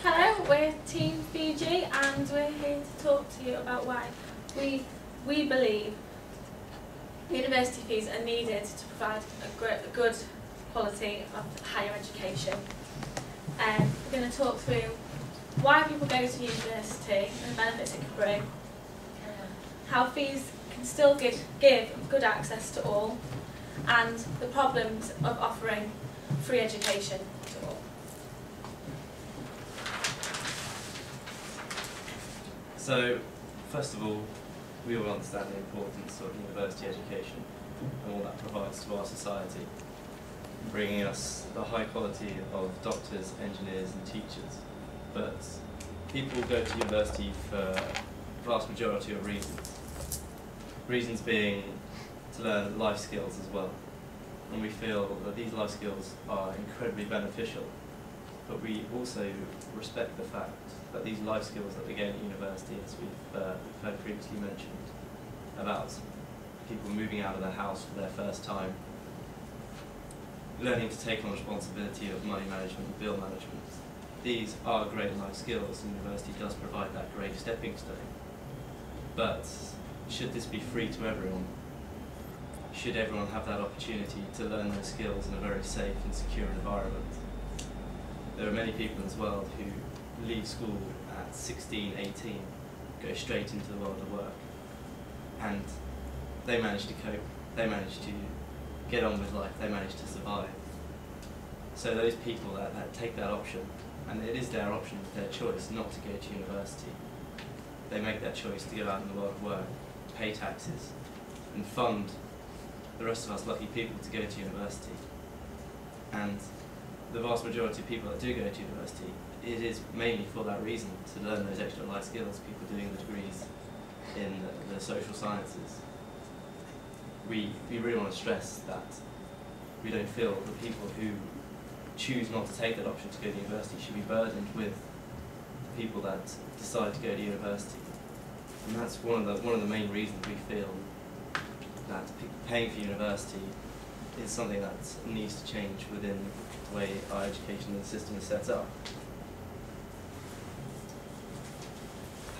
Hello, we're Team Fiji and we're here to talk to you about why we believe university fees are needed to provide a good quality of higher education. We're going to talk through why people go to university and the benefits it can bring, how fees can still give good access to all, and the problems of offering free education to all. So, first of all, we all understand the importance of university education and what that provides to our society, bringing us the high quality of doctors, engineers and teachers. But people go to university for a vast majority of reasons. Reasons being to learn life skills as well. And we feel that these life skills are incredibly beneficial, but we also respect the fact that these life skills that we gain at university, as we've heard previously mentioned, about people moving out of their house for their first time, learning to take on responsibility of money management and bill management. These are great life skills, and university does provide that great stepping stone. But should this be free to everyone? Should everyone have that opportunity to learn those skills in a very safe and secure environment? There are many people in this world who leave school at 16, 18, go straight into the world of work, and they manage to cope, they manage to get on with life, they manage to survive. So those people that take that option, and it is their option, their choice not to go to university, they make that choice to go out in the world of work, pay taxes, and fund the rest of us lucky people to go to university. And the vast majority of people that do go to university, it is mainly for that reason, to learn those extra life skills, people doing the degrees in the social sciences. We really want to stress that we don't feel that people who choose not to take that option to go to university should be burdened with the people that decide to go to university. And that's one of the main reasons we feel that paying for university is something that needs to change within the way our education system is set up.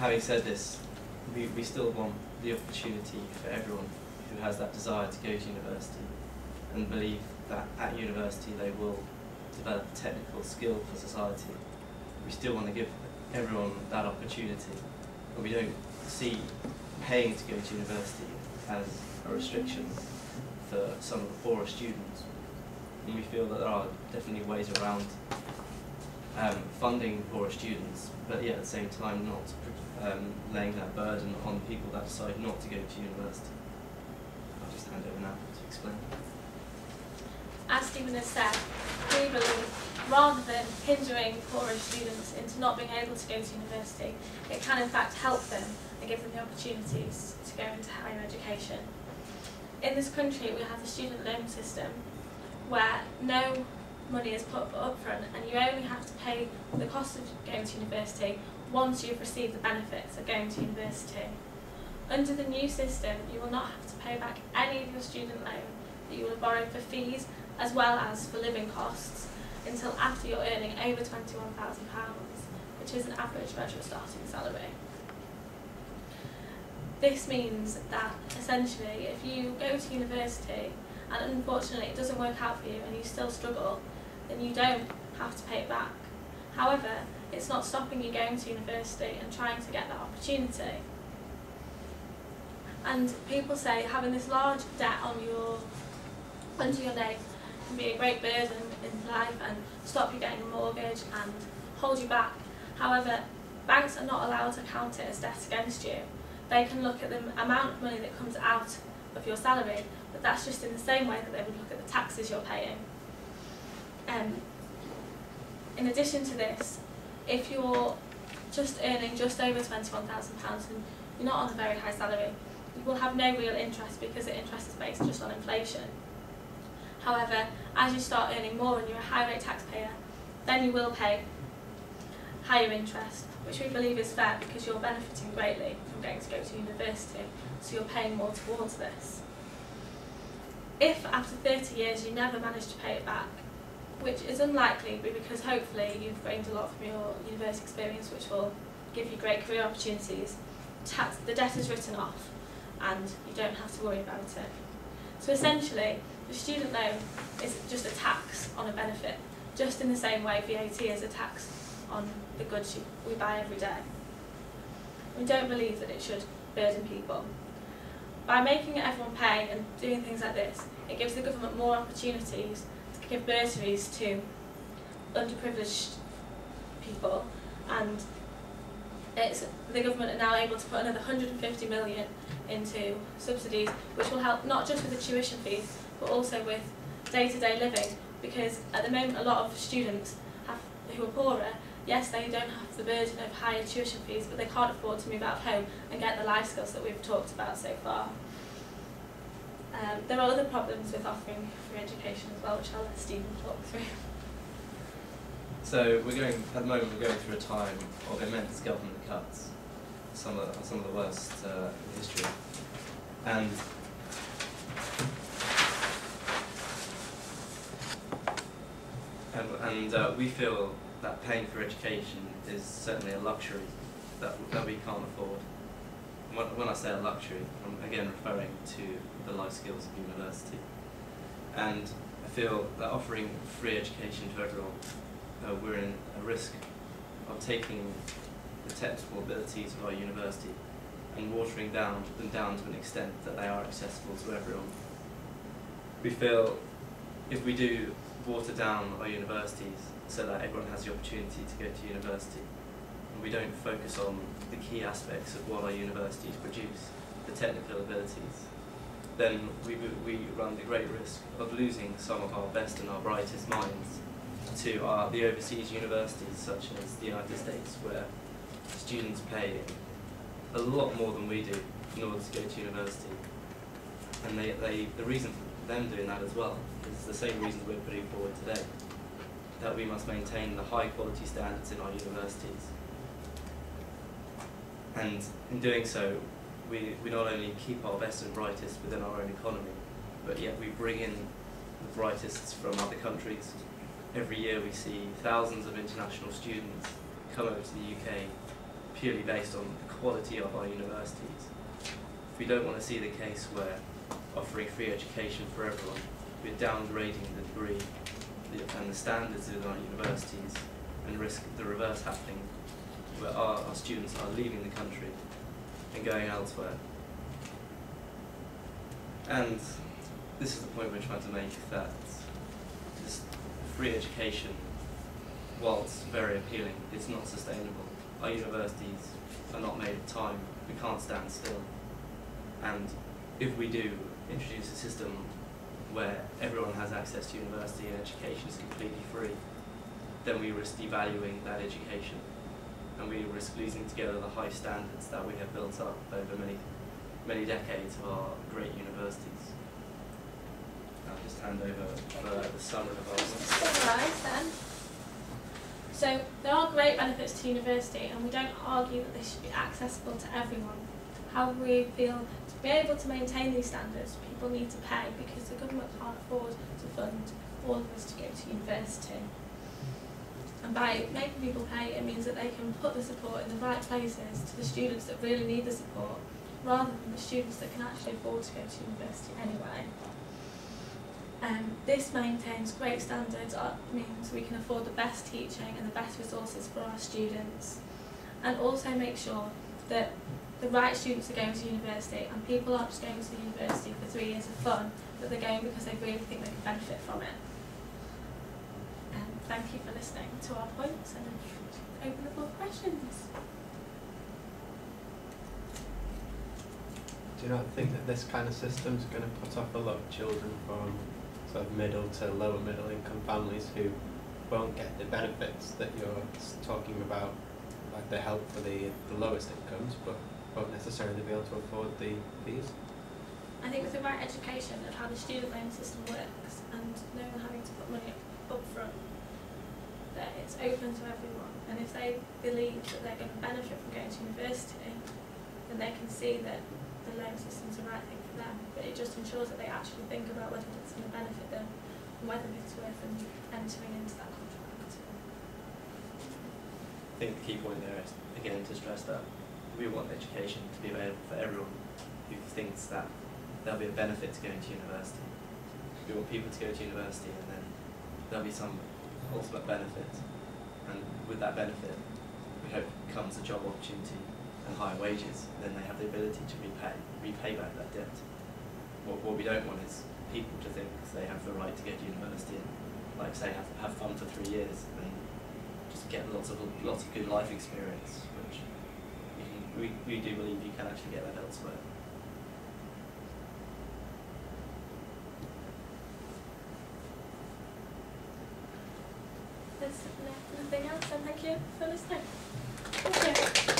Having said this, we still want the opportunity for everyone who has that desire to go to university and believe that at university they will develop a technical skill for society. We still want to give everyone that opportunity, but we don't see paying to go to university as a restriction for some of the poorer students. And we feel that there are definitely ways around funding poorer students, but yet at the same time not laying that burden on people that decide not to go to university. I'll just hand over now to explain. As Stephen has said, we believe rather than hindering poorer students into not being able to go to university, it can in fact help them and give them the opportunities to go into higher education. In this country we have the student loan system where no money is put up front and you only have to pay the cost of going to university once you've received the benefits of going to university. Under the new system you will not have to pay back any of your student loan that you will have borrowed for fees as well as for living costs until after you're earning over £21,000, which is an average graduate starting salary. This means that essentially if you go to university and unfortunately it doesn't work out for you and you still struggle, then you don't have to pay it back. However, it's not stopping you going to university and trying to get that opportunity. And people say having this large debt under your name can be a great burden in life and stop you getting a mortgage and hold you back. However, banks are not allowed to count it as debt against you. They can look at the amount of money that comes out of your salary, but that's just in the same way that they would look at the taxes you're paying. In addition to this, if you're just earning just over £21,000 and you're not on a very high salary, you will have no real interest because the interest is based just on inflation. However, as you start earning more and you're a high rate taxpayer, then you will pay higher interest, which we believe is fair because you're benefiting greatly from going to go to university, so you're paying more towards this. If after 30 years you never manage to pay it back, which is unlikely because hopefully you've gained a lot from your university experience, which will give you great career opportunities. The debt is written off and you don't have to worry about it. So essentially, the student loan is just a tax on a benefit, just in the same way VAT is a tax on the goods we buy every day. We don't believe that it should burden people. By making everyone pay and doing things like this, it gives the government more opportunities to give bursaries to underprivileged people, and the government are now able to put another 150 million into subsidies, which will help not just with the tuition fees, but also with day-to-day living, because at the moment a lot of students who are poorer, yes, they don't have the burden of higher tuition fees, but they can't afford to move out of home and get the life skills that we've talked about so far. There are other problems with offering free education as well, which I'll let Stephen talk through. So at the moment we're going through a time of immense government cuts, some of the worst in history, and we feel that paying for education is certainly a luxury that we can't afford. When I say a luxury, I'm again referring to the life skills of university, and I feel that offering free education to everyone, we're in a risk of taking the technical abilities of our university and watering them down to an extent that they are accessible to everyone. We feel if we do water down our universities so that everyone has the opportunity to go to university, and we don't focus on the key aspects of what our universities produce, the technical abilities, then we run the great risk of losing some of our best and our brightest minds to the overseas universities such as the United States, where students pay a lot more than we do in order to go to university. And the reason for them doing that as well is the same reasons we're putting forward today, that we must maintain the high quality standards in our universities. And in doing so, we not only keep our best and brightest within our own economy, but yet we bring in the brightest from other countries. Every year we see thousands of international students come over to the UK purely based on the quality of our universities. We don't want to see the case where offering free education for everyone, we're downgrading the degree and the standards in our universities and risk the reverse happening, where our students are leaving the country and going elsewhere. And this is the point we're trying to make, that this free education, whilst very appealing, it's not sustainable. Our universities are not made of time. We can't stand still. And if we do introduce a system where everyone has access to university and education is completely free, then we risk devaluing that education, and we risk losing together the high standards that we have built up over many decades of our great universities. I'll just hand over for the summary of our Summarise then. So there are great benefits to university, and we don't argue that they should be accessible to everyone. However, we feel to be able to maintain these standards, people need to pay, because the government can't afford to fund all of us to go to university. And by making people pay, it means that they can put the support in the right places to the students that really need the support, rather than the students that can actually afford to go to university anyway. This maintains great standards, means we can afford the best teaching and the best resources for our students, and also make sure that the right students are going to university, and people aren't just going to the university for 3 years of fun, but they're going because they really think they can benefit from it. Thank you for listening to our points, and open the floor for questions. Do you not think that this kind of system is going to put off a lot of children from sort of middle to lower middle income families who won't get the benefits that you're talking about, like the help for the lowest incomes, but won't necessarily be able to afford the fees? I think with the right education of how the student loan system works, and no one having to put money up front, that it's open to everyone, and if they believe that they're going to benefit from going to university, then they can see that the loan system's the right thing for them. But it just ensures that they actually think about whether it's going to benefit them whether it's worth them entering into that contract. I think the key point there is, again, to stress that we want education to be available for everyone who thinks that there'll be a benefit to going to university. We want people to go to university, and then there'll be some ultimate benefit. And with that benefit, we hope comes a job opportunity and higher wages. Then they have the ability to repay back that debt. What we don't want is people to think they have the right to go to university and, like say, have fun for 3 years and just get lots of good life experience, which we do believe you can actually get that elsewhere. There's nothing else, and thank you for listening. Thank you.